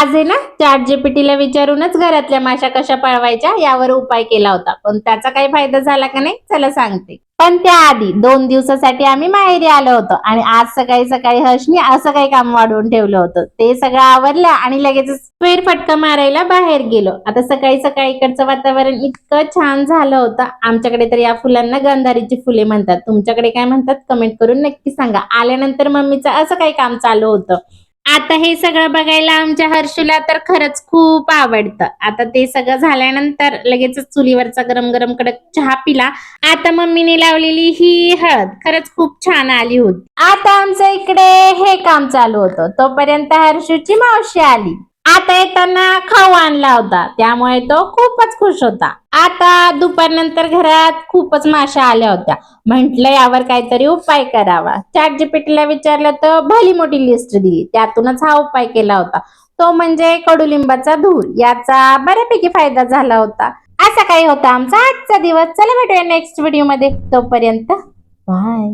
आज आहे ना चॅट जीपीटीला विचारूनच घरातल्या माशा कशा पळवायच्या यावर उपाय केला होता, पण त्याचा काही फायदा झाला का नाही चला सांगते. पण त्याआधी 2 दिवसासाठी आम्ही माहेरी आलो होतो आणि आज सकाळी सकाळी हर्षनी असं काही काम वाढवून ठेवलं होतं. ते सगळं आवरलं आणि लगेच फेरफटका मारायला बाहेर गेलो. आता सकाळी सकाळी इकडचं वातावरण इतकं छान झालं होतं. आमच्याकडे तर या फुलांना गंधारीची फुले म्हणतात. तुमच्याकडे काय म्हणतात कमेंट करून नक्की सांगा. आल्यानंतर मम्मीचं असं काही काम चालू होतं. आता हे सगळं बघायला आमच्या हर्षूला तर खरंच खूप आवडतं. आता ते सगळं झाल्यानंतर लगेच चुलीवरचा गरम गरम कडक चहा पिला. आता मम्मीने लावलेली ही हळद खरंच खूप छान आली होती. आता आमचं इकडे हे काम चालू होतं, तोपर्यंत हर्षूची मावशी आली. आता येताना खाऊ आणला होता, त्यामुळे तो खूपच खुश होता. आता दुपारनंतर घरात खूपच माशा आल्या होत्या. म्हटलं यावर काहीतरी उपाय करावा. चॅट जीपीटीला विचारलं तर भली मोठी लिस्ट दिली. त्यातूनच हा उपाय केला होता, तो म्हणजे कडुलिंबाचा धूर. याचा बऱ्यापैकी फायदा झाला होता. असा काही होता आमचा आजचा दिवस. चला भेटूया नेक्स्ट व्हिडिओ मध्ये. तोपर्यंत बाय.